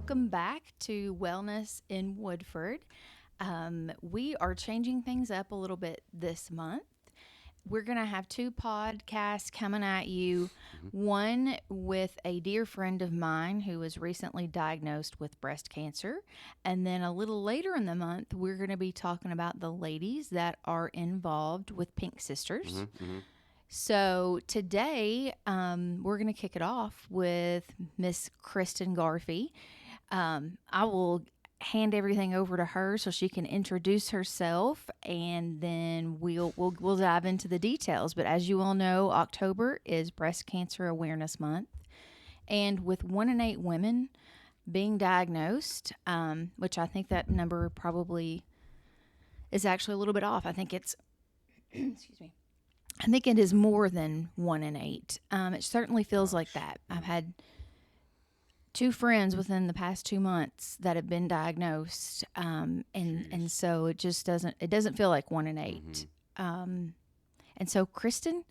welcome back to Wellness in Woodford. We are changing things up a little bit this month. We're going to have two podcasts coming at you. One with a dear friend of mine who was recently diagnosed with breast cancer. And then a little later in the month, we're going to be talking about the ladies that are involved with Pink Sisters. So today, we're going to kick it off with Miss Kristen Garfey. I will hand everything over to her so she can introduce herself, and then we'll dive into the details. But as you all know, October is Breast Cancer Awareness Month, and with 1 in 8 women being diagnosed, which I think that number probably is actually a little bit off. I think it's excuse me. I think it is more than 1 in 8. It certainly feels like that. I've had two friends within the past 2 months that have been diagnosed, and so it just doesn't feel like 1 in 8. And so, Kristen,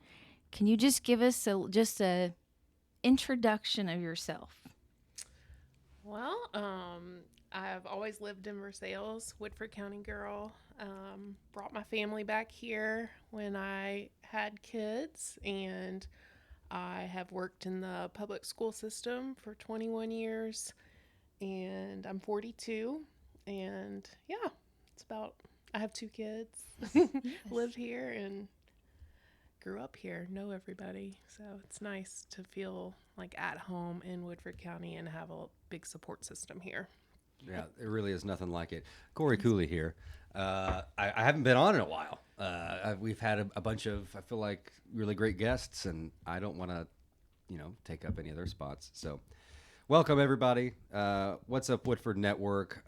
can you just give us just a introduction of yourself? Well, I've always lived in Versailles, Woodford County girl. Brought my family back here when I had kids, and I have worked in the public school system for 21 years, and I'm 42. And yeah, I have 2 kids, live here, and grew up here, know everybody. So it's nice to feel like at home in Woodford County and have a big support system here. Yeah, there really is nothing like it. Corey Cooley here. I haven't been on in a while. We've had a bunch of, I feel like, really great guests, and I don't want to, take up any of their spots. So, welcome everybody. What's up, Woodford Network?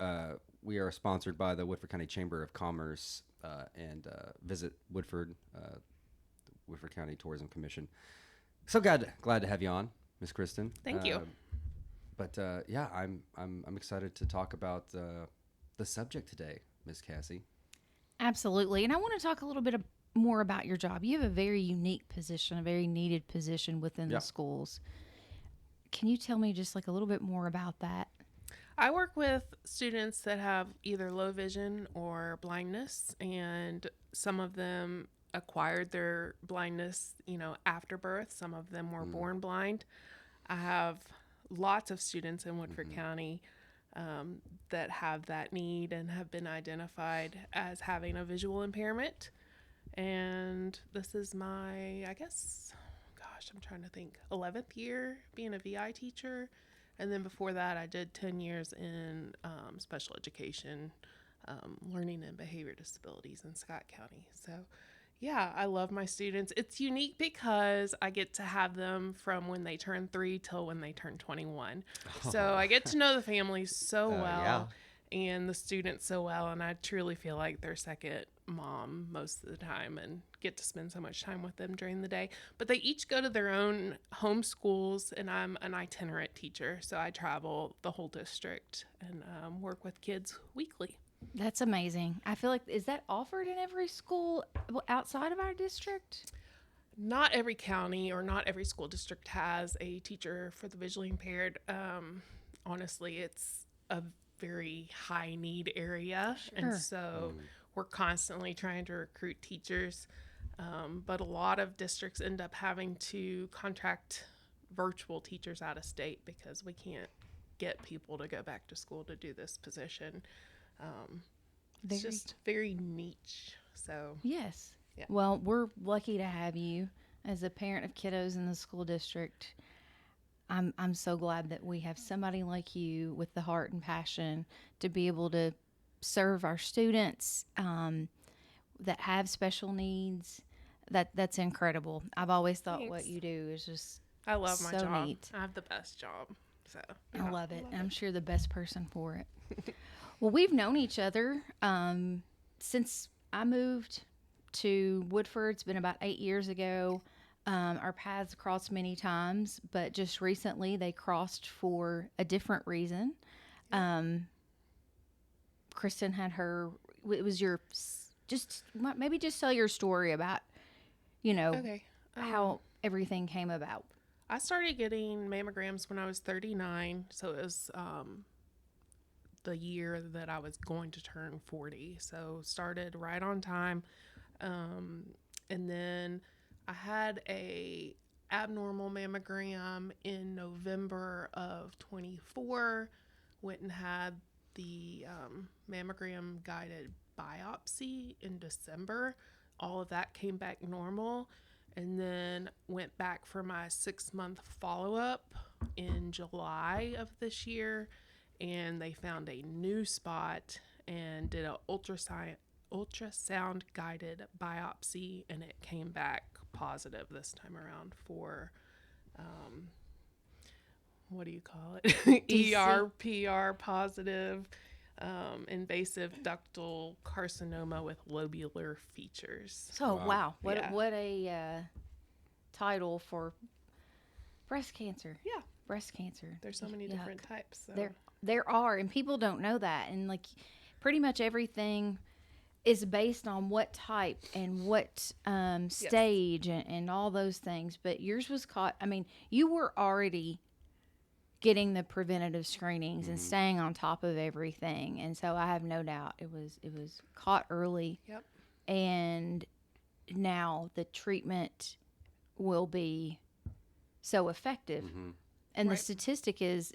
We are sponsored by the Woodford County Chamber of Commerce, and visit Woodford, Woodford County Tourism Commission. So glad to have you on, Miss Kristen. Thank you. But yeah, I'm excited to talk about the subject today, Miss Cassie. Absolutely. And I want to talk a little bit more about your job. You have a very unique position, a very needed position within the schools. Can you tell me just like a little bit more about that? I work with students that have either low vision or blindness, and some of them acquired their blindness, after birth. Some of them were born blind. I have lots of students in Woodford County that have that need and have been identified as having a visual impairment. And this is my, I'm trying to think, 11th year being a VI teacher. And then before that, I did 10 years in special education, learning and behavior disabilities in Scott County. So yeah, I love my students. It's unique because I get to have them from when they turn 3 till when they turn 21. So I get to know the families so well and the students so well, and I truly feel like their second mom most of the time and get to spend so much time with them during the day. But they each go to their own home schools, and I'm an itinerant teacher, so I travel the whole district and work with kids weekly. That's amazing. I feel like, is that offered in every school outside of our district? Not every county or not every school district has a teacher for the visually impaired. Honestly, it's a very high need area. Sure. And so we're constantly trying to recruit teachers. But a lot of districts end up having to contract virtual teachers out of state because we can't get people to go back to school to do this position. It's just very niche. So yes. Yeah. Well, we're lucky to have you as a parent of kiddos in the school district. I'm so glad that we have somebody like you with the heart and passion to be able to serve our students that have special needs. That's incredible. I've always thought what you do is just I love my job. Neat. I have the best job. So I love it. I'm sure the best person for it. Well, we've known each other since I moved to Woodford. It's been about 8 years ago. Our paths crossed many times, but just recently they crossed for a different reason. Kristen had it was your, just maybe just tell your story about, how everything came about. I started getting mammograms when I was 39, so it was the year that I was going to turn 40. So started right on time. And then I had a abnormal mammogram in November of 24. Went and had the mammogram guided biopsy in December. All of that came back normal. And then went back for my 6-month follow-up in July of this year, and they found a new spot and did a ultrasound guided biopsy, and it came back positive this time around for what do you call it? DC. ERPR positive, invasive ductal carcinoma with lobular features. So wow, Yeah. what a title for breast cancer. Yeah, Breast cancer. there's so many Yuck. different types. So. There are, and people don't know that. And like, pretty much everything is based on what type and what stage and all those things. But yours was caught. I mean, you were already getting the preventative screenings and staying on top of everything, and so I have no doubt it was caught early. Yep. And now the treatment will be so effective. And the Right. statistic is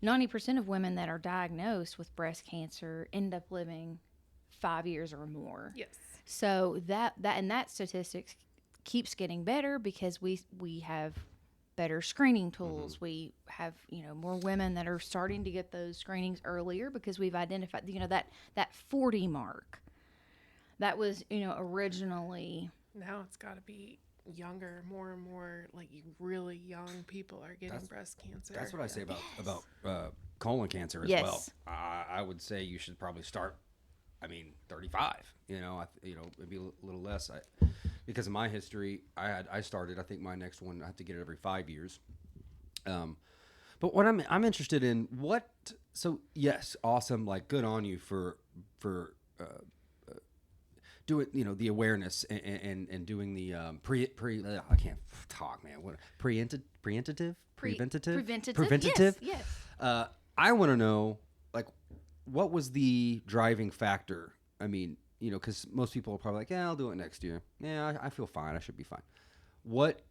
90% of women that are diagnosed with breast cancer end up living 5 years or more. Yes. So that statistics keeps getting better because we have better screening tools. We have, more women that are starting to get those screenings earlier because we've identified, that 40 mark. That was, originally. Now it's got to be younger, more and more like really young people are getting breast cancer. That's what I say about colon cancer as Yes. well. I would say you should probably start. 35. Maybe a little less. Because of my history, I started. I think my next one I have to get it every 5 years. But what I'm interested in, what? So yes, awesome. Like, good on you for doing the awareness and doing the I can't talk, man. What preventative. Yes. I want to know, like, what was the driving factor? Because most people are probably like, yeah, I'll do it next year. Yeah, I feel fine. I should be fine. What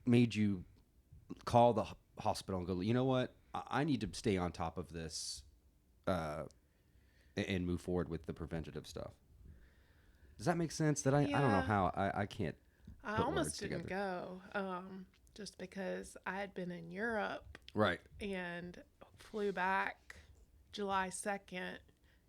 made you call the hospital and go, you know what? I need to stay on top of this and move forward with the preventative stuff. Does that make sense? I don't know Yeah. how. I can't I put almost words didn't together. go, just because I had been in Europe Right. and flew back July 2nd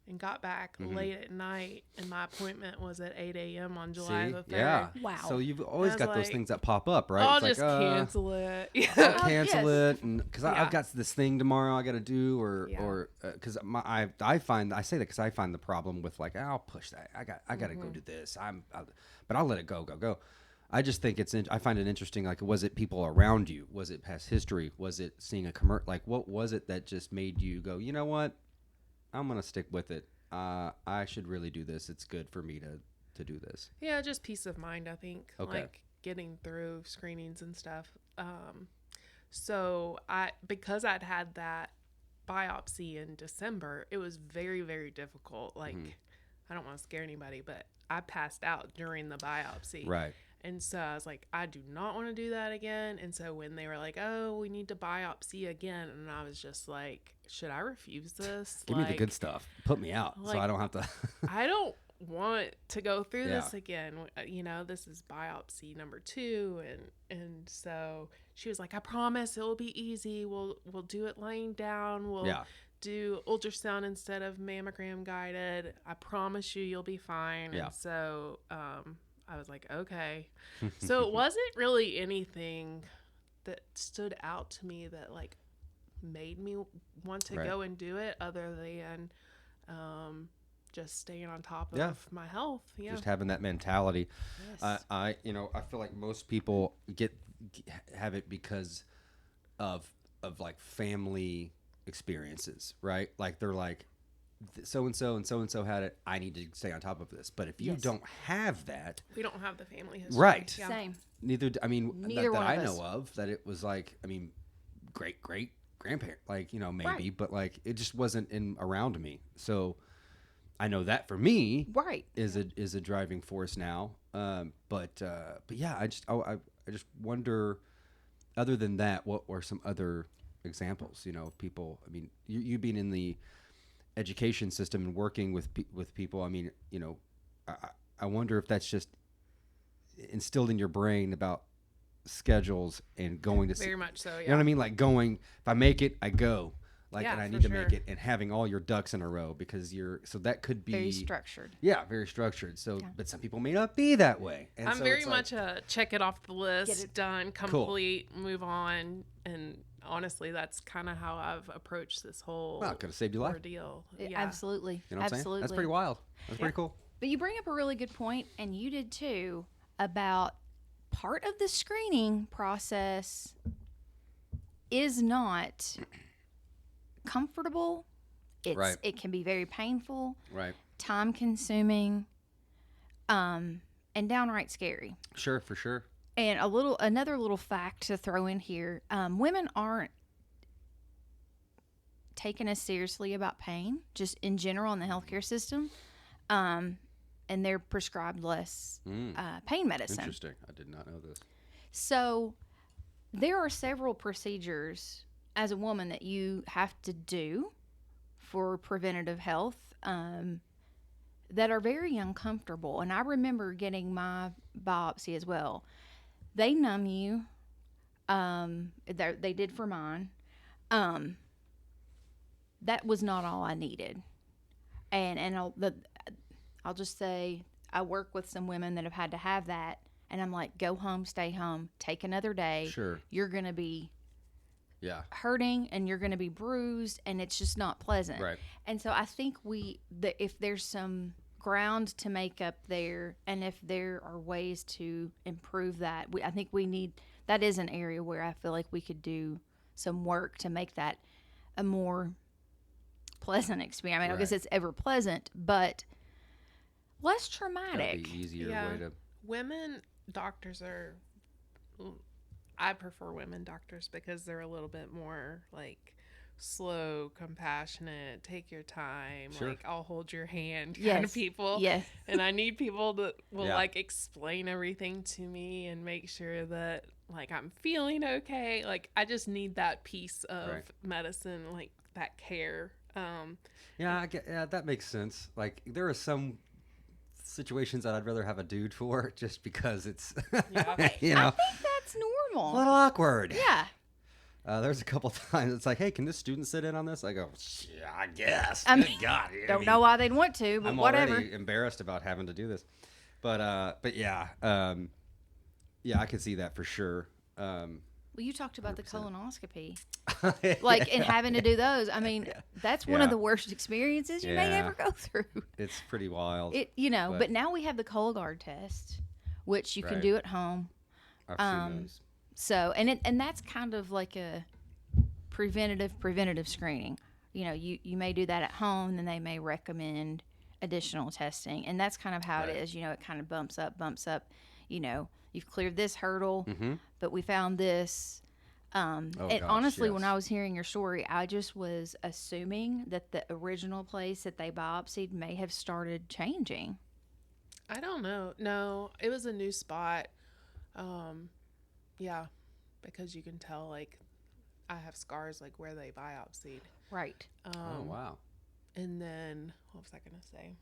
and got back late at night, and my appointment was at 8 a.m. on July See? the 3rd. Yeah. Wow. So you've always I was got those like, things that pop up, right? I'll It's just like, cancel it. I'll Yeah. cancel Yes. it, and because Yeah. I've got this thing tomorrow I got to do, Yeah. or because I find I say that because I find the problem with, like, I'll push that. I got to go do this. But I'll let it go. I just think I find it interesting. Like, was it people around you? Was it past history? Was it seeing a commercial? Like, what was it that just made you go, you know what? I'm gonna stick with it. I should really do this. It's good for me to do this. Yeah, just peace of mind, I think. Okay. Like getting through screenings and stuff. So because I'd had that biopsy in December, it was very, very difficult. Like, I don't want to scare anybody, but I passed out during the biopsy. Right. And so I was like, I do not want to do that again. And so when they were like, oh, we need to biopsy again, and I was just like, should I refuse this? Give me the good stuff. Put me out so I don't have to. I don't want to go through Yeah. this again. This is biopsy number 2, and so she was like, I promise it will be easy. We'll do it laying down. We'll Yeah. do ultrasound instead of mammogram guided. I promise you'll be fine. Yeah. And so I was like, okay. So it wasn't really anything that stood out to me that like made me want to Right. go and do it, other than just staying on top Yeah. of my health. Yeah. Just having that mentality. Yes. I feel like most people have it because of like family experiences, right? Like, they're like, so and so had it. I need to stay on top of this. But if you Yes. don't have that, We don't have the family history. Right. Yeah. Same. neither Neither that one I of us. know of, that it was like, great grandparent, like, maybe, Right. but like it just wasn't in around me. So I know that for me Right. is a driving force now. But yeah, I just wonder. Other than that, what were some other examples? Of people. I mean, you being in the education system and working with people. I mean, I, I I wonder if that's just instilled in your brain about schedules and going to see. Very much so, You know what yeah. I mean? Like going. If I make it, I go. Like, Yeah, and I for need to make sure. it, and having all your ducks in a row because so that could be Very structured. yeah, very structured. So, Yeah. but some people may not be that way, and I'm so very it's like, much a check it off the list, it- done, Cool. complete, move on. And honestly, that's kind of how I've approached this whole well, it could have saved your life. ordeal. Absolutely. You know what I'm Absolutely. saying? That's pretty wild. That's pretty cool. But you bring up a really good point, and you did too, about part of the screening process is not comfortable. Right. It can be very painful, Right. time consuming, and downright scary. Sure, for sure. And another little fact to throw in here: women aren't taken as seriously about pain, just in general in the healthcare system, and they're prescribed less pain medicine. Interesting. I did not know this. So there are several procedures as a woman that you have to do for preventative health that are very uncomfortable. And I remember getting my biopsy as well. They numb you. They did for mine. That was not all I needed. And I'll just say I work with some women that have had to have that. And I'm like, go home, stay home, take another day. Sure. You're going to be Yeah. hurting and you're going to be bruised and it's just not pleasant. Right. And so I think if there's some ground to make up there and if there are ways to improve that, I think we need, that is an area where I feel like we could do some work to make that a more pleasant experience. I mean, I guess Right. it's ever pleasant, but less That'd traumatic. be easier Yeah. way to. Women doctors are, I prefer women doctors because they're a little bit more like slow, compassionate, take your time, Sure. like I'll hold your hand kind Yes. of people. Yes. And I need people that will Yeah. like explain everything to me and make sure that like I'm feeling okay. Like I just need that piece of Right. medicine, like that care. Yeah, that makes sense. Like there are some situations that I'd rather have a dude for, just because it's Yeah. I think that's a normal. little awkward. Yeah. There's a couple times it's like, hey, can this student sit in on this? I go, yeah, I guess. I Good mean, God, Don't know why they'd want to, but I'm whatever. already embarrassed about having to do this, but yeah, yeah, I could see that for sure. Well, you talked about the 100%. colonoscopy, like, and having to do those. I mean, that's one of Yeah. the worst experiences you may Yeah. ever go through. It's pretty wild. But But- now we have the Cologuard test, which you can Right. do at home. I've seen um, those. So, and that's kind of like a preventative screening. You may do that at home, then they may recommend additional testing, and that's kind of how Right. it is. It kind of bumps up. You've cleared this hurdle, Mm-hmm. but we found this. And gosh, honestly, when yes. I was hearing your story, I just was assuming that the original place that they biopsied may have started changing. I don't know. No, it was a new spot. Yeah, because you can tell like I have scars like where they biopsied. Right. Oh wow. And then what was I gonna say?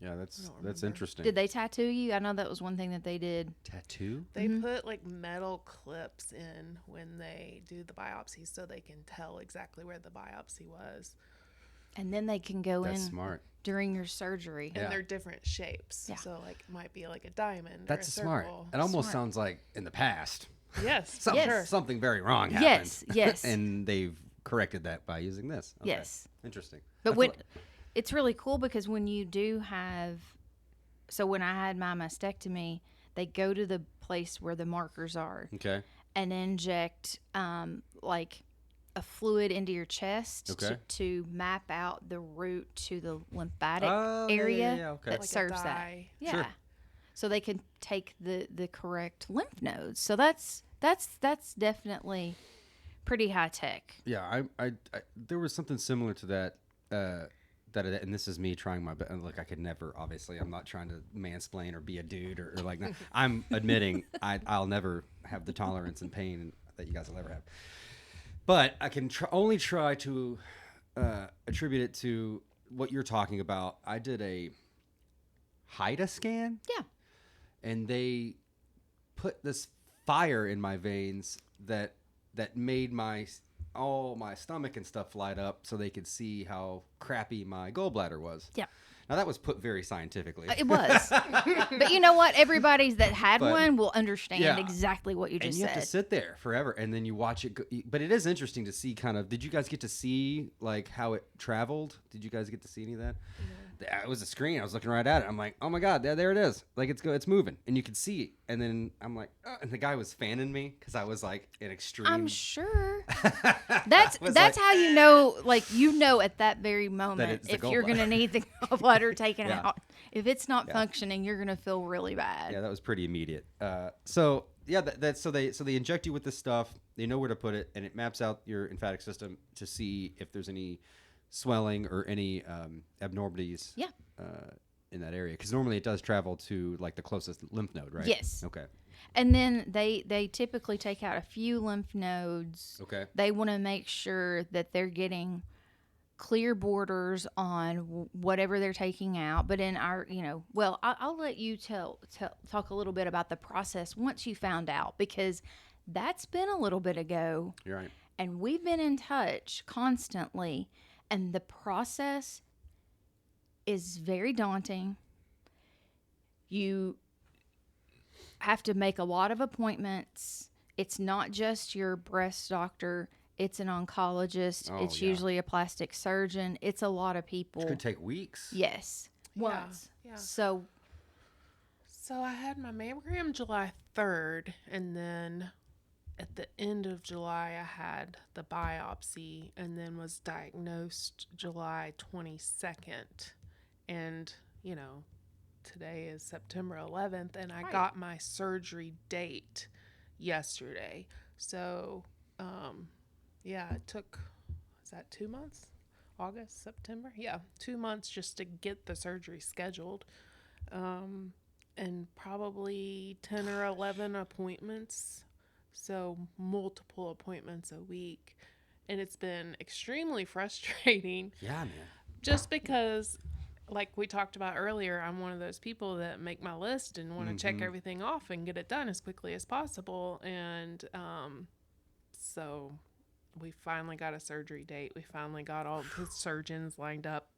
Yeah, I that's don't remember. interesting. Did they tattoo you? I know that was one thing that they did. Tattoo? They Mhm. put like metal clips in when they do the biopsy so they can tell exactly where the biopsy was. And then they can go That's in smart. during your surgery. And Yeah. they're different shapes. Yeah. So like it might be like a diamond That's or a smart. circle. It almost Smart. sounds like in the past. Yes. Some- Yes. Something very wrong happened. Yes, yes. And they've corrected that by using this. Okay. Yes. Interesting. But I feel when like- it's really cool because when you do have, so when I had my mastectomy, they go to the place where the markers are okay. and inject like a fluid into your chest Okay. to map out the route to the lymphatic Oh, yeah, area yeah, okay. that Like a serves that. dye. Yeah. Sure. So they can take the correct lymph nodes. So that's definitely pretty high tech. Yeah, I there was something similar to that. And this is me trying my best. Like I could never, obviously, I'm not trying to mansplain or be a dude or like that. I'm admitting I'll never have the tolerance and pain that you guys will ever have. But I can only try to attribute it to what you're talking about. I did a HIDA scan. Yeah. And they put this fire in my veins that made all my stomach and stuff light up so they could see how crappy my gallbladder was. Yeah. Now that was put very scientifically. It was. But you know what? Everybody that had But- one will understand Yeah. exactly what you And just you have to said. sit there forever, and then you watch it go. But it is interesting to see kind of. Did you guys get to see like how it traveled? Did you guys get to see any of that? It was a screen. I was looking right at it. I'm like, oh my god, there it is. Like it's moving, and you can see it. And then I'm like, and the guy was fanning me because I was like an extreme. I'm sure. That's That's how you know, like, you know at that very moment it's the if you're going to gallbladder. need the gallbladder taken Yeah. out. If it's not functioning, you're going to feel really bad. Yeah, that was pretty immediate. So yeah, so they inject you with this stuff. They know where to put it, and it maps out your lymphatic system to see if there's any swelling or any abnormalities. Yeah. In that area, because normally it does travel to like the closest lymph node, right? Yes. Okay. And then they typically take out a few lymph nodes. Okay. They want to make sure that they're getting clear borders on whatever they're taking out. But in our, well, I'll let you talk a little bit about the process once you found out, because that's been a little bit ago. You're right. And we've been in touch constantly. And the process is very daunting. You have to make a lot of appointments. It's not just your breast doctor. It's an oncologist. Oh, It's yeah. usually a plastic surgeon. It's a lot of people. It could take weeks. Yes. Yeah, Once. yeah. So, So I had my mammogram July 3rd, and then at the end of July, I had the biopsy, and then was diagnosed July 22nd. And, today is September 11th, and I Right. got my surgery date yesterday. So, it took, is that 2 months? August, September? Yeah, 2 months just to get the surgery scheduled. And probably 10 or 11 appointments. So multiple appointments a week. And it's been extremely frustrating Yeah, man. just because, like we talked about earlier, I'm one of those people that make my list and want to check everything off and get it done as quickly as possible. And so we finally got a surgery date. We finally got all the surgeons lined up.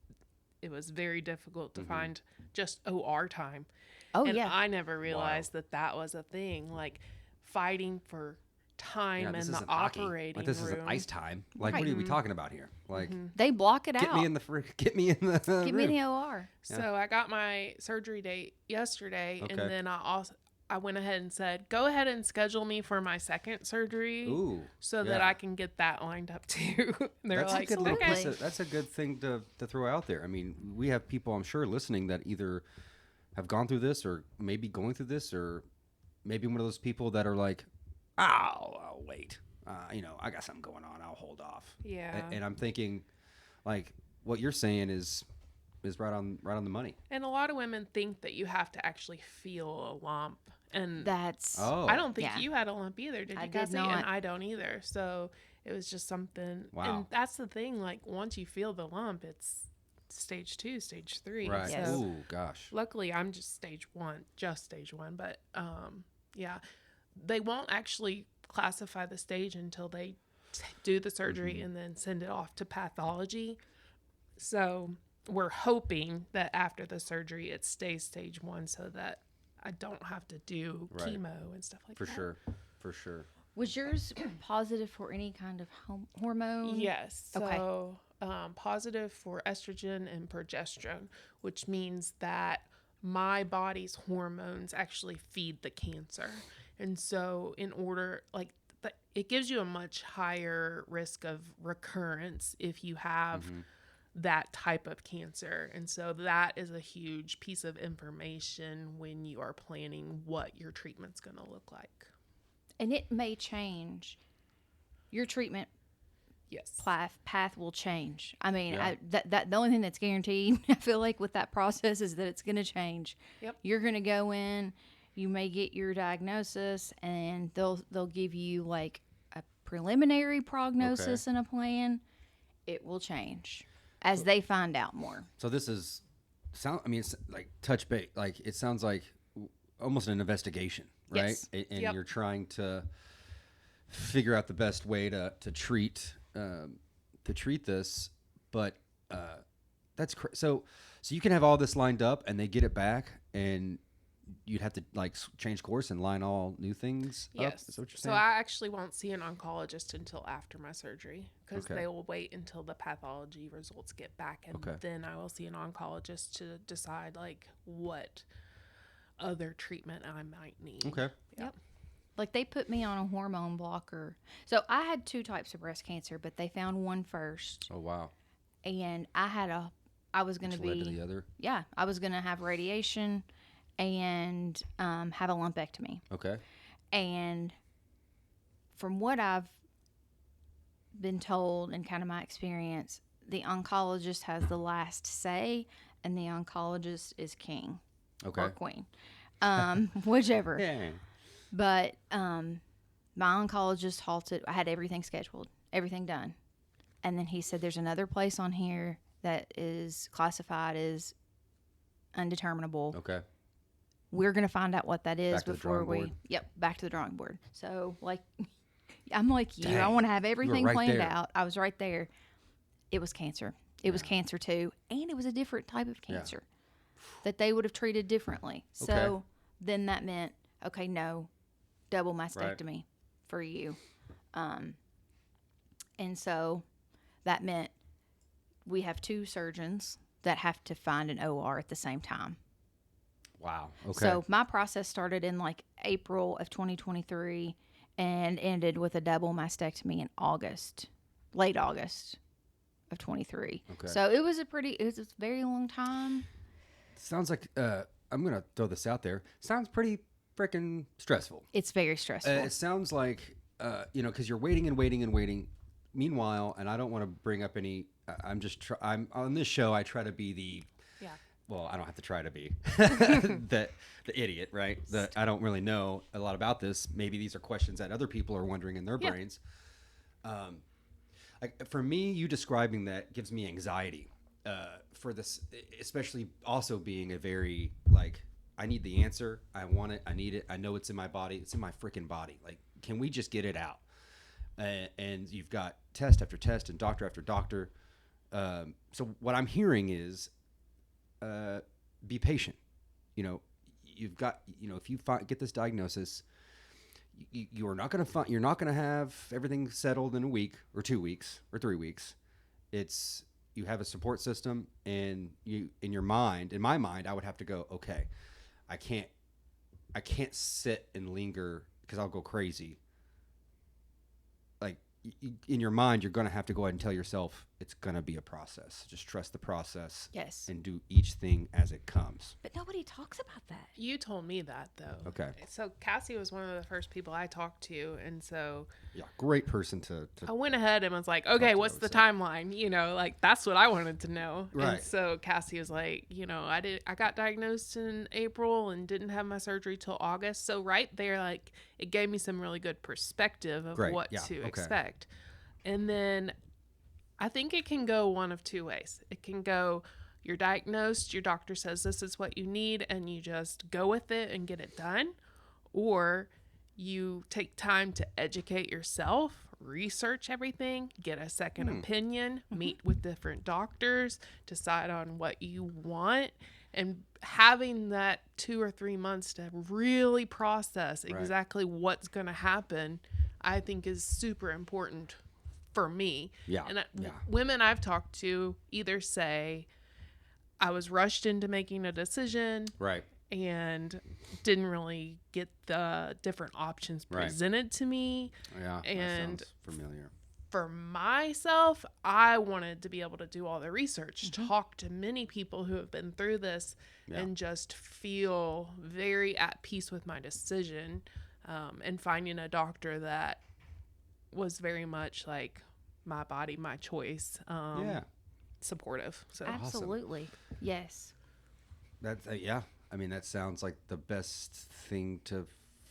It was very difficult to find just OR time. oh, And yeah. I never realized that was a thing. Like fighting for time Yeah, in this the isn't hockey. operating Like this room. isn't ice time. Like Right. what are we talking about here? Like They block it get out. me in the get me in the Give me room. the OR. So I got my surgery date yesterday, Okay. and then I went ahead and said, go ahead and schedule me for my second surgery Ooh. so that yeah. I can get that lined up too. And they're That's like, a good little okay. piece that's a good thing to throw out there. I mean, we have people I'm sure listening that either have gone through this or maybe going through this, or maybe one of those people that are like, I'll wait. I got something going on. I'll hold off. Yeah. And I'm thinking, like, what you're saying is right on the money. And a lot of women think that you have to actually feel a lump. And That's Oh, I don't think Yeah. you had a lump either, did you, I did Cassie? not. And I don't either. So it was just something. Wow. And that's the thing. Like, once you feel the lump, it's stage 2, stage 3. right. Yes. So Ooh, gosh. luckily, I'm just stage 1. But yeah, they won't actually classify the stage until they do the surgery and then send it off to pathology. So we're hoping that after the surgery, it stays stage 1 so that I don't have to do Right. chemo and stuff like For that. sure. Was yours positive for any kind of hormone? Yes. Okay. So positive for estrogen and progesterone, which means that my body's hormones actually feed the cancer. And so in order, like, it gives you a much higher risk of recurrence if you have that type of cancer. And so that is a huge piece of information when you are planning what your treatment's going to look like. And it may change your treatment Yes. path will change. I mean, Yeah. that the only thing that's guaranteed, I feel like, with that process is that it's going to change. Yep. You're going to go in, you may get your diagnosis, and they'll give you like a preliminary prognosis and a plan. It will change as they find out more. So this is I mean, it's like touch base. Like it sounds like almost an investigation, right? Yes. And Yep. you're trying to figure out the best way to treat this. But that's so you can have all this lined up, and they get it back, and you'd have to like change course and line all new things up. Yes. Is that what you're So saying? I actually won't see an oncologist until after my surgery because Okay. they will wait until the pathology results get back, and Okay. then I will see an oncologist to decide like what other treatment I might need. Okay. Yep. Like they put me on a hormone blocker. So I had 2 types of breast cancer, but they found one first, Oh wow. and I was going to Which led to be the other. I was going to have radiation and have a lumpectomy. Okay. And from what I've been told and kind of my experience, the oncologist has the last say, and the oncologist is king Okay. or queen, whichever. Yeah. But my oncologist halted. I had everything scheduled, everything done, and then he said, "There's another place on here that is classified as undeterminable. Okay. We're going to find out what that is Back to the before drawing we." board. Yep, back to the drawing board. So, like, I'm like you. I Dang. want to have everything right planned there. out. I was right there. It was cancer. It was cancer too, and it was a different type of cancer that they would have treated differently. So Okay. then that meant, okay, no, double mastectomy for you. And so that meant we have 2 surgeons that have to find an OR at the same time. Wow. Okay. So my process started in like April of 2023 and ended with a double mastectomy in August, late August of 23. Okay. So it was a very long time. Sounds like I'm gonna throw this out there. Sounds pretty freaking stressful. It's very stressful. It sounds like because you're waiting and waiting and waiting. Meanwhile, and I don't want to bring up any. I'm on this show. I try to be the. Yeah. Well, I don't have to try to be the idiot, right? I don't really know a lot about this. Maybe these are questions that other people are wondering in their brains. Like for me, you describing that gives me anxiety. For this, especially also being a very like, I need the answer. I want it. I need it. I know it's in my body. It's in my freaking body. Like, can we just get it out? And you've got test after test and doctor after doctor. So what I'm hearing is, be patient. You've got, if you get this diagnosis, you're not going to have everything settled in a week or 2 weeks or 3 weeks. You have a support system, and in my mind, I would have to go, okay, I can't sit and linger because I'll go crazy. Like in your mind, you're going to have to go ahead and tell yourself it's going to be a process. Just trust the process. Yes. And do each thing as it comes. But nobody talks about that. You told me that though. Okay. So Cassie was one of the first people I talked to, and so Yeah, great person to I went ahead and was like, okay, to, what's I the would say. timeline? Like that's what I wanted to know. Right. And so Cassie was like, I got diagnosed in April and didn't have my surgery till August. So right there, like it gave me some really good perspective of Great. what Yeah. to Okay. expect. And then I think it can go one of 2 ways. It can go, you're diagnosed, your doctor says this is what you need, and you just go with it and get it done. Or you take time to educate yourself, research everything, get a second opinion, meet with different doctors, decide on what you want, and having that 2 or 3 months to really process exactly what's going to happen, I think is super important for me. Yeah. And Yeah. women I've talked to either say, I was rushed into making a decision Right. and didn't really get the different options Right. presented to me. Yeah. And that sounds familiar. For myself, I wanted to be able to do all the research, talk to many people who have been through this, and just feel very at peace with my decision, and finding a doctor that was very much like my body, my choice, Yeah. supportive. So Absolutely. Yes. That's yeah. I mean, that sounds like the best thing to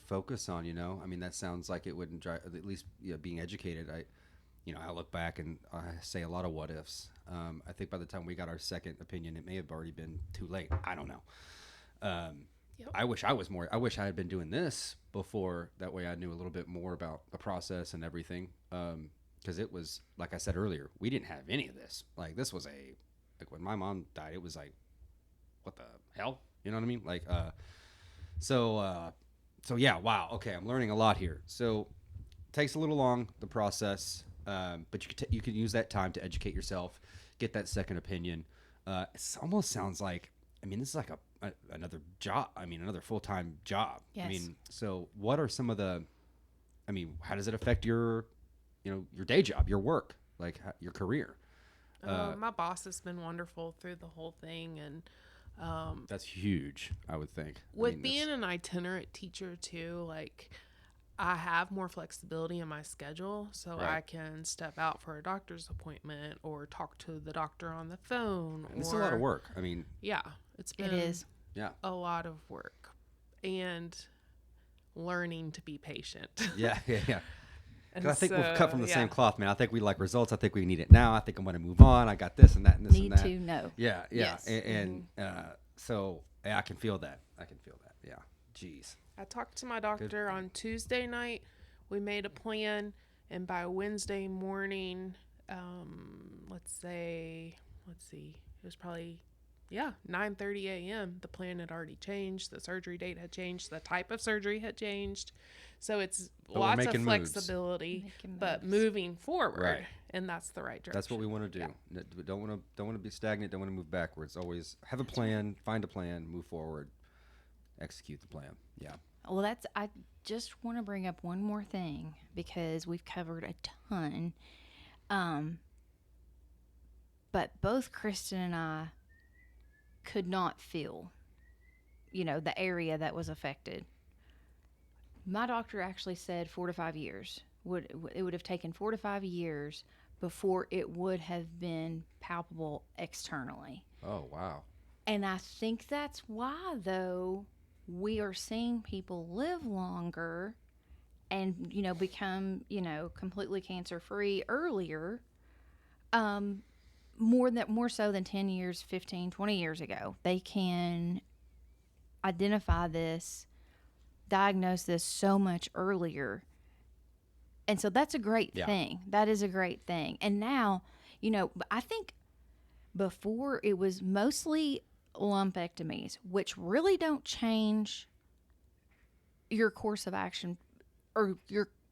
focus on. I mean, that sounds like it wouldn't drive. At least being educated, I look back and I say a lot of what ifs. I think by the time we got our second opinion, it may have already been too late. I don't know. Yep. I wish I was more. I wish I had been doing this before. That way, I knew a little bit more about the process and everything. Because it was, like I said earlier, we didn't have any of this. Like this was like when my mom died, it was like, what the hell? You know what I mean? Like, so yeah. Wow. Okay, I'm learning a lot here. So it takes a little long, the process, but you can use that time to educate yourself, get that second opinion. It almost sounds like, I mean, this is like another job. I mean, another full-time job. Yes. I mean, so what are some of the, I mean, how does it affect your day job, your work, like your career? my boss has been wonderful through the whole thing, and That's huge, I would think. with being an itinerant teacher too, like I have more flexibility in my schedule, so Right. I can step out for a doctor's appointment or talk to the doctor on the phone. And it's a lot of work. I mean, Yeah, it's been It is. yeah, a lot of work and learning to be patient. yeah, yeah, yeah. And 'Cause I think we've cut from the yeah. same cloth, man. I think we like results. I think we need it now. I think I'm going to move on. I got this and that and this Need and that. to know. Yeah, yeah. Yes. Mm-hmm. And so yeah, I can feel that. I can feel that. Yeah. Jeez. I talked to my doctor on Tuesday night. We made a plan, and by Wednesday morning, let's see, it was probably 9:30 a.m. The plan had already changed. The surgery date had changed. The type of surgery had changed. So it's But we're lots of making moves. flexibility, Making but moves. moving forward, Right. and that's the right direction. That's what we want to do. We don't want to be stagnant. Don't want to move backwards. Always have a plan. Find a plan. Move forward. Execute the plan. Yeah. Well, I just want to bring up one more thing because we've covered a ton. But both Kristen and I could not feel, the area that was affected. My doctor actually said 4 to 5 years. It would have taken 4 to 5 years before it would have been palpable externally. Oh wow. And I think that's why, though, we are seeing people live longer and, become, completely cancer-free earlier, more so than 10 years, 15, 20 years ago. They can identify this, diagnose this so much earlier. And so that's a great thing. That is a great thing. And now, I think before it was mostly lumpectomies, which really don't change your course of action or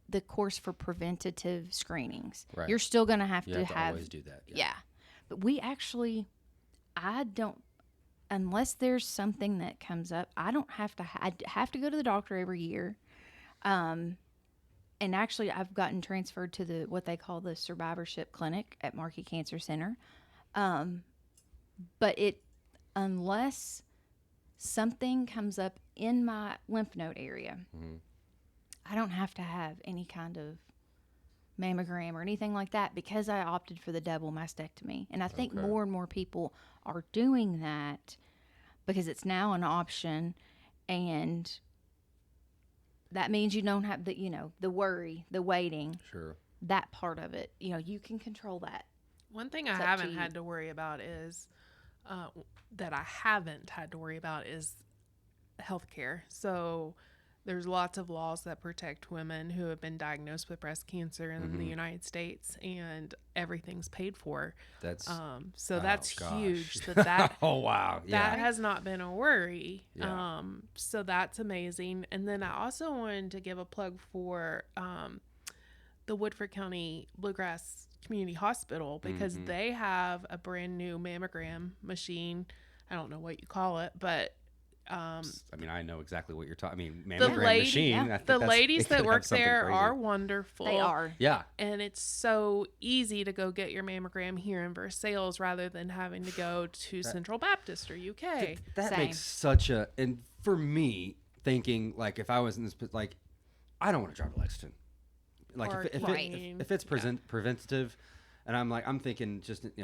the course for preventative screenings. Right. You're still going to have You to have to have always do that. yeah. But I don't, unless there's something that comes up, I don't have to, I have to go to the doctor every year. And actually I've gotten transferred to what they call the survivorship clinic at Markey Cancer Center. But unless something comes up in my lymph node area, I don't have to have any kind of mammogram or anything like that because I opted for the double mastectomy. And I think more and more people are doing that because it's now an option, and that means you don't have the worry, the waiting, Sure. that part of it. You can control that. One thing I It's up to haven't you. had to worry about is healthcare. So there's lots of laws that protect women who have been diagnosed with breast cancer in the United States, and everything's paid for. That's So oh, that's gosh. huge. That oh wow. Yeah. that has not been a worry. Yeah. So that's amazing. And then I also wanted to give a plug for the Woodford County Bluegrass Community Hospital, because they have a brand new mammogram machine. I don't know what you call it, but I mean, I know exactly what you're talking. I mean, the mammogram machine. yeah. I think the that's- ladies it could that have work something there crazy. are wonderful. They are. Yeah. And it's so easy to go get your mammogram here in Versailles rather than having to go to Central Baptist or UK. That Same. makes such a, and for me, thinking like if I was in this, like, I don't want to drive to Lexington. like Or if eating. if it's preventative, and I'm thinking just It's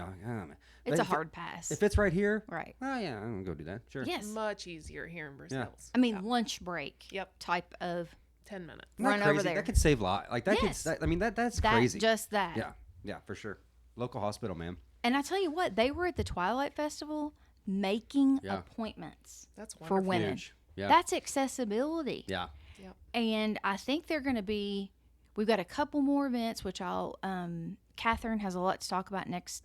but a hard pass. if it's right here, Right. oh yeah, I'm gonna go do that. Sure. Yes. Much easier here in Brazils. I mean, lunch break. Yep. Type of 10 minutes. Isn't that run over crazy? there. That could save lives. Like that Yes. could. I mean that's that. crazy. Just that. Yeah. Yeah, for sure. Local hospital, man. And I tell you what, they were at the Twilight Festival making Yeah. appointments That's for wonderful. women. Huge. Yeah. That's accessibility. Yeah. Yep. And I think they're going to be. We've got a couple more events, which I'll. Catherine has a lot to talk about next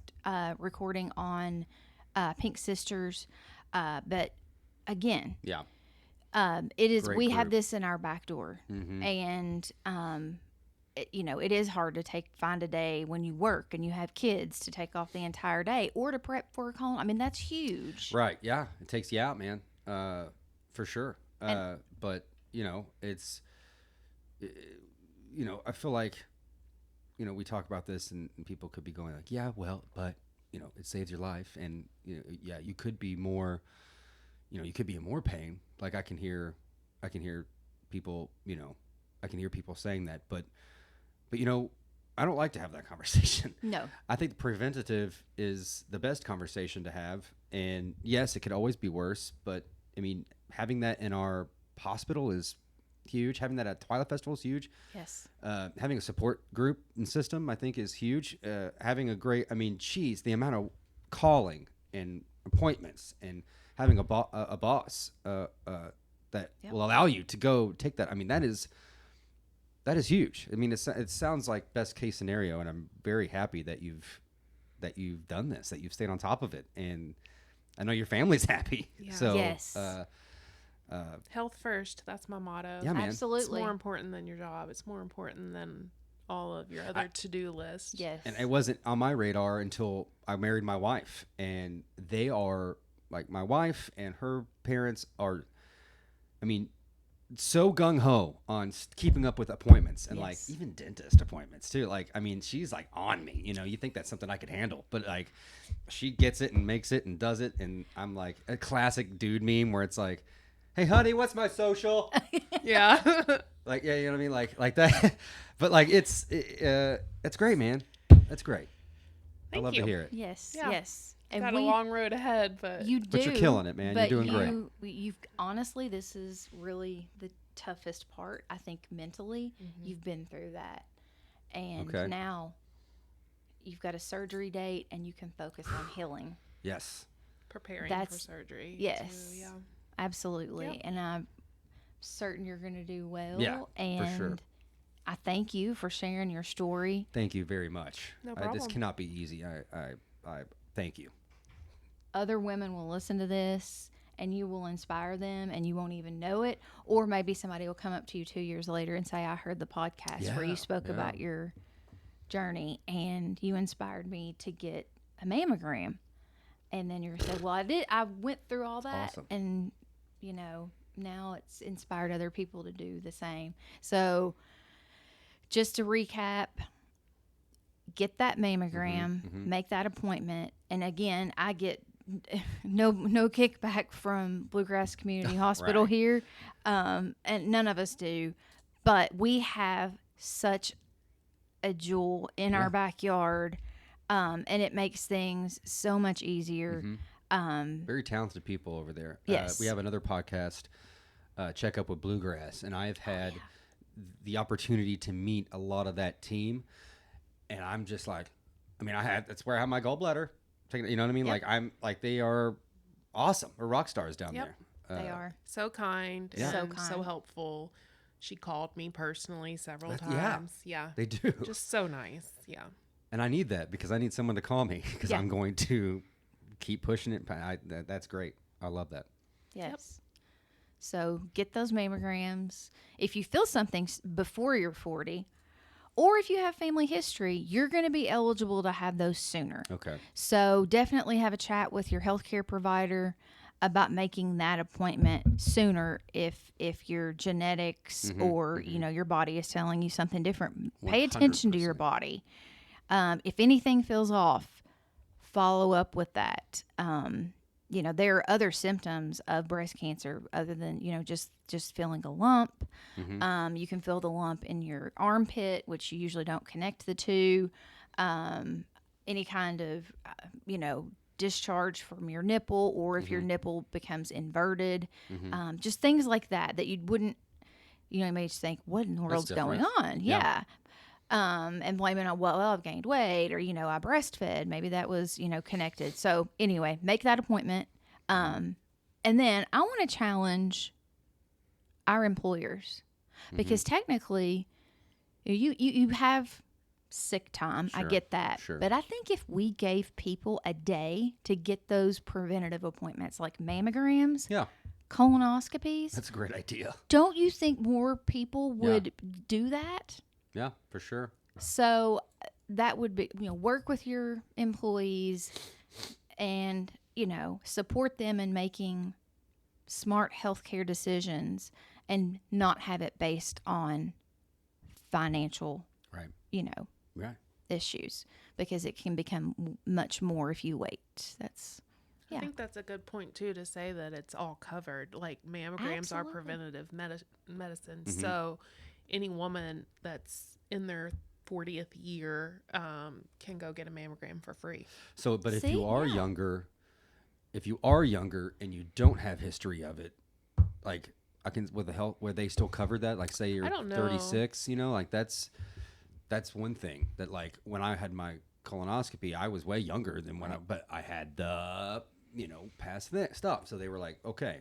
recording on Pink Sisters, but again, Yeah. it is. Great We have group. this in our back door, Mm-hmm. and it is hard to find a day when you work and you have kids to take off the entire day or to prep for a call. I mean, that's huge. Right. Yeah. It takes you out, man. For sure. But it's, I feel like, we talk about this and people could be going like, yeah, well, but it saves your life, and yeah, you could be more, you could be in more pain. Like I can hear people, I can hear people saying that, but I don't like to have that conversation. No. I think preventative is the best conversation to have. And yes, it could always be worse, but I mean, having that in our hospital is huge. Having that at Twilight Festival is huge. Yes. Having a support group and system, I think, is huge. Having a great, geez, the amount of calling and appointments and having a boss that Yep. will allow you to go take that. I mean, that is huge. I mean, it sounds like best case scenario, and I'm very happy that you've done this, that you've stayed on top of it, and I know your family's happy. Yeah. So, Yes. Health first. That's my motto. Yeah, man. It's Absolutely. more important than your job. It's more important than all of your other to-do lists. Yes. And it wasn't on my radar until I married my wife, and they are like, my wife and her parents are, so gung ho on keeping up with appointments and like Yes. even dentist appointments too. Like, she's like on me, you think that's something I could handle, but like she gets it and makes it and does it. And I'm like a classic dude meme where it's like, hey honey, what's my social? Yeah. Like, yeah, you know what I mean? Like that, but like, it's great, man. That's great. I Thank love you. to hear it. Yes. Yeah. Yes. And Got a long road ahead, but You do. But you're killing it, man. You're But doing great. You've honestly, this is really the toughest part. I think mentally, you've been through that, and Okay. now you've got a surgery date, and you can focus on healing. Yes. preparing That's- for surgery. yes. Too, yeah. Absolutely, Yep. and I'm certain you're going to do well. Yeah, and for sure. I thank you for sharing your story. Thank you very much. No This problem. cannot be easy. I thank you. Other women will listen to this and you will inspire them and you won't even know it. Or maybe somebody will come up to you 2 years later and say, I heard the podcast where Yeah, you spoke yeah. about your journey and you inspired me to get a mammogram. And then you're going to say, well, I went through all that. Awesome. And, now it's inspired other people to do the same. So just to recap, get that mammogram, make that appointment. And again, I get no kickback from Bluegrass Community Hospital Right. here, and none of us do. But we have such a jewel in our backyard, and it makes things so much easier. Very talented people over there. Yes. We have another podcast, Check Up with Bluegrass, and I've had the opportunity to meet a lot of that team, and I'm just like, that's where I have my gallbladder. You know what I mean? Yep. Like, I'm like, they are awesome. They're rock stars down Yep. there. They are. So kind. Yeah. So And kind. so helpful. She called me personally several That- yeah. times. Yeah. They do. Just so nice. Yeah. And I need that because I need someone to call me because Yeah. I'm going to keep pushing it. That's great. I love that. Yes. So get those mammograms. If you feel something before you're 40, or if you have family history, you're going to be eligible to have those sooner. Okay. So definitely have a chat with your healthcare provider about making that appointment sooner if your genetics or your body is telling you something different. Pay attention to your 100%. body. If anything feels off, follow up with that. there are other symptoms of breast cancer other than, just feeling a lump. You can feel the lump in your armpit, which you usually don't connect the two. Any kind of, discharge from your nipple, or if your nipple becomes inverted. Just things like that you wouldn't, you may just think, what in the world's going on? Yeah. And blame it on, well, I've gained weight, or, I breastfed. Maybe that was, connected. So anyway, make that appointment. And then I want to challenge our employers, because technically you have sick time. Sure, I get that. sure. But I think if we gave people a day to get those preventative appointments, like mammograms, Yeah, colonoscopies, that's a great idea. don't you think more people would do that? Yeah, for sure. So that would be, work with your employees and, support them in making smart healthcare decisions, and not have it based on financial, Right. Right. issues, because it can become much more if you wait. That's, I yeah. think that's a good point too, to say that it's all covered. Like mammograms are Absolutely. preventative medicine. So any woman that's in their 40th year can go get a mammogram for free. So, but if See? you are Yeah. younger, and you don't have history of it, like I can with the health, where they still cover that, like say you're I don't know. 36, like that's one thing that, like, when I had my colonoscopy, I was way younger than but I had the, past that stuff. So they were like, okay,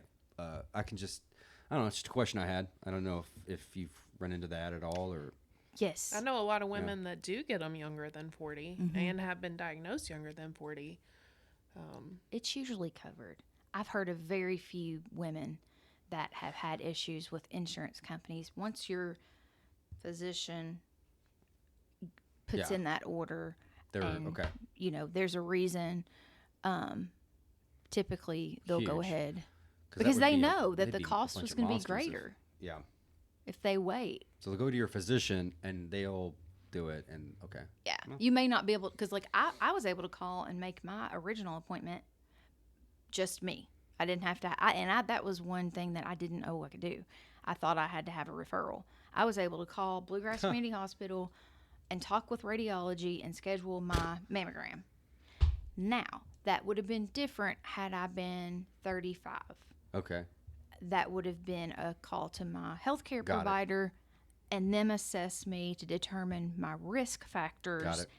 I can just, I don't know. It's just a question I had. I don't know if you've run into that at all, or. Yes. I know a lot of women that do get them younger than 40 and have been diagnosed younger than 40. It's usually covered. I've heard of very few women that have had issues with insurance companies. Once your physician puts Yeah. in that order, They're and, okay. there's a reason, typically they'll go Huge. ahead, 'Cause that because would they be know that they'd the be a cost bunch was of going to be monsters if- greater Yeah. if they wait. So they'll go to your physician and they'll do it, and okay. Yeah. You may not be able, because like I was able to call and make my original appointment just me. I didn't have to, that was one thing that I didn't know I could do. I thought I had to have a referral. I was able to call Bluegrass Community Hospital and talk with radiology and schedule my mammogram. Now, that would have been different had I been 35. Okay. That would have been a call to my healthcare Got it. provider, and them assess me to determine my risk factors, Got it.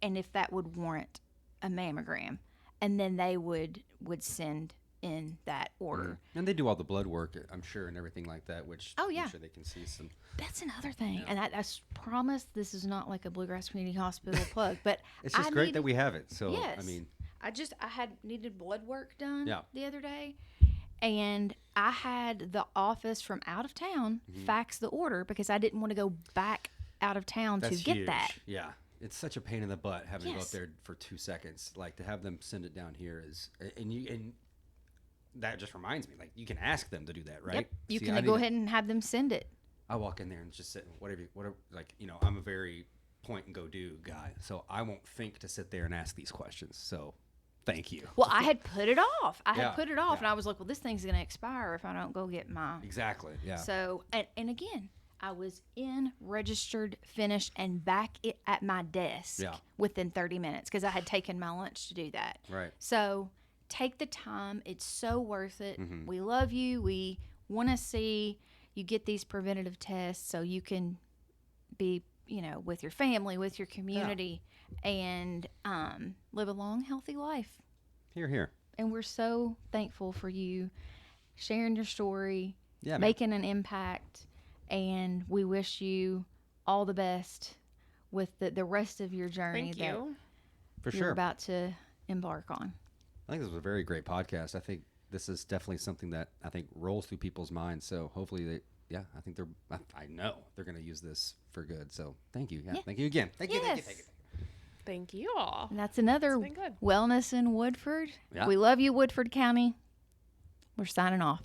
and if that would warrant a mammogram. And then they would send in that order. And they do all the blood work, I'm sure, and everything like that, which Oh, yeah. I'm sure they can see some. That's another thing. And I promise this is not like a Bluegrass Community Hospital plug, but It's just great that we have it. So, Yes. I mean, I had needed blood work done Yeah. the other day, and I had the office from out of town fax the order, because I didn't want to go back out of town that's to get huge. that. Yeah. It's such a pain in the butt having to go up Yes. there for 2 seconds. Like, to have them send it down here is, and that just reminds me, like, you can ask them to do that, right? Yep. You See, can I go need- ahead and have them send it. I walk in there and just sit, whatever, like, I'm a very point and go do guy. So I won't think to sit there and ask these questions. So thank you. Well, I had put it off. Yeah, And I was like, well, this thing's going to expire if I don't go get my. Exactly. Yeah. So, and again, I was registered, finished, and back at my desk Yeah. within 30 minutes, because I had taken my lunch to do that. Right. So take the time. It's so worth it. Mm-hmm. We love you. We want to see you get these preventative tests so you can be, with your family, with your community, and live a long, healthy life. Here, here. And we're so thankful for you sharing your story, Yeah. man. making an impact, and we wish you all the best with the rest of your journey Thank that you. For you're sure. about to embark on. I think this was a very great podcast. I think this is definitely something that I think rolls through people's minds. So hopefully I think I know they're going to use this for good. So thank you. Yeah. Yeah. Thank you again. Thank you. Yes. Thank you. Thank you all. And that's another It's been good. Wellness in Woodford. Yeah. We love you, Woodford County. We're signing off.